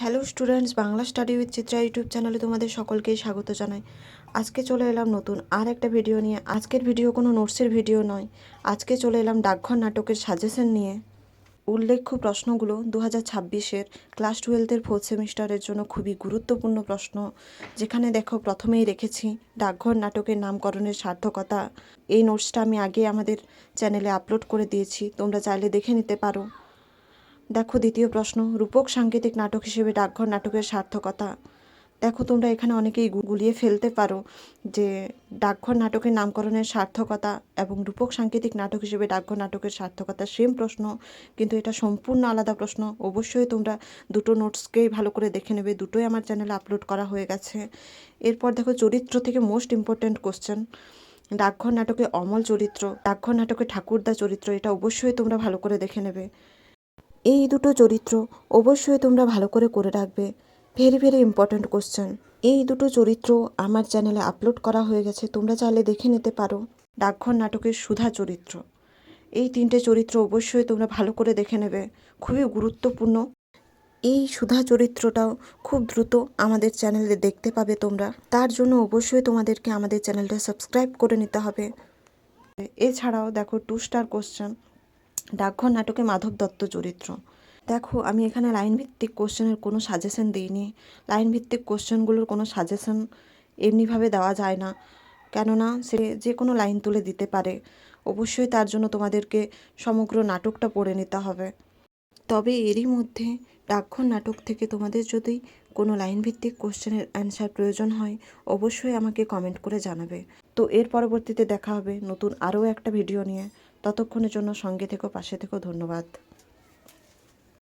Hello students, Bangla study with Chitra YouTube চ্যানেলে তোমাদের সকলকেই স্বাগত জানাই। আজকে চলে এলাম নতুন আর একটা ভিডিও নিয়ে। আজকের ভিডিও কোনো নোটসের ভিডিও নয়, আজকে চলে এলাম ডাকঘর নাটকের সাজেশন নিয়ে। উল্লেখ্য প্রশ্নগুলো 2026-এর ক্লাস 12-এর 4th সেমিস্টারের জন্য খুবই গুরুত্বপূর্ণ প্রশ্ন। যেখানে দেখো প্রথমেই রেখেছি ডাকঘর নাটকের নামকরণের সার্থকতা। এই নোটসটা আমি আগে আমাদের চ্যানেলে আপলোড করে দিয়েছি, তোমরা চাইলে দেখে নিতে পারো। দেখো দ্বিতীয় প্রশ্ন, রূপক সাংকেতিক নাটক হিসেবে ডাকঘর নাটকের সার্থকতা। দেখো তোমরা এখানে অনেকেই গুলিয়ে ফেলতে পারো যে ডাকঘর নাটকের নামকরণের সার্থকতা এবং রূপক সাংকেতিক নাটক হিসেবে ডাকঘর নাটকের সার্থকতা সেম প্রশ্ন, কিন্তু এটা সম্পূর্ণ আলাদা প্রশ্ন। অবশ্যই তোমরা দুটো নোটসকেই ভালো করে দেখে নেবে, দুটোই আমার চ্যানেলে আপলোড করা হয়ে গেছে। এরপর দেখো চরিত্র থেকে মোস্ট ইম্পর্ট্যান্ট কোশ্চেন। ডাকঘর নাটকে অমল চরিত্র, ডাকঘর নাটকে ঠাকুরদা চরিত্র, এটা অবশ্যই তোমরা ভালো করে দেখে নেবে। এই দুটো চরিত্র অবশ্যই তোমরা ভালো করে রাখবে, ভেরি ভেরি ইম্পর্ট্যান্ট কোশ্চেন। এই দুটো চরিত্র আমার চ্যানেলে আপলোড করা হয়ে গেছে, তোমরা চাইলে দেখে নিতে পারো। ডাকঘর নাটকের সুধা চরিত্র, এই তিনটে চরিত্র অবশ্যই তোমরা ভালো করে দেখে নেবে, খুবই গুরুত্বপূর্ণ। এই সুধা চরিত্রটাও খুব দ্রুত আমাদের চ্যানেলে দেখতে পাবে তোমরা, তার জন্য অবশ্যই তোমাদেরকে আমাদের চ্যানেলটা সাবস্ক্রাইব করে নিতে হবে। এছাড়াও দেখো 2 স্টার কোশ্চেন, ডাকঘর নাটকে মাধব দত্ত চরিত্র। দেখো আমি এখানে লাইন ভিত্তিক কোশ্চেনের কোনো সাজেশন দিইনি। লাইন ভিত্তিক কোশ্চেনগুলোর কোনো সাজেশন এমনিভাবে দেওয়া যায় না, কেননা সে যে কোনো লাইন তুলে দিতে পারে। অবশ্যই তার জন্য তোমাদেরকে সমগ্র নাটকটা পড়ে নিতে হবে। তবে এরই মধ্যে ডাকঘর নাটক থেকে তোমাদের যদি কোনো লাইন ভিত্তিক কোশ্চেনের অ্যান্সার প্রয়োজন হয়, অবশ্যই আমাকে কমেন্ট করে জানাবে। তো এর পরবর্তীতে দেখা হবে নতুন আরও একটা ভিডিও নিয়ে। ততক্ষণের জন্য সঙ্গে থেকো, পাশে থেকো। ধন্যবাদ।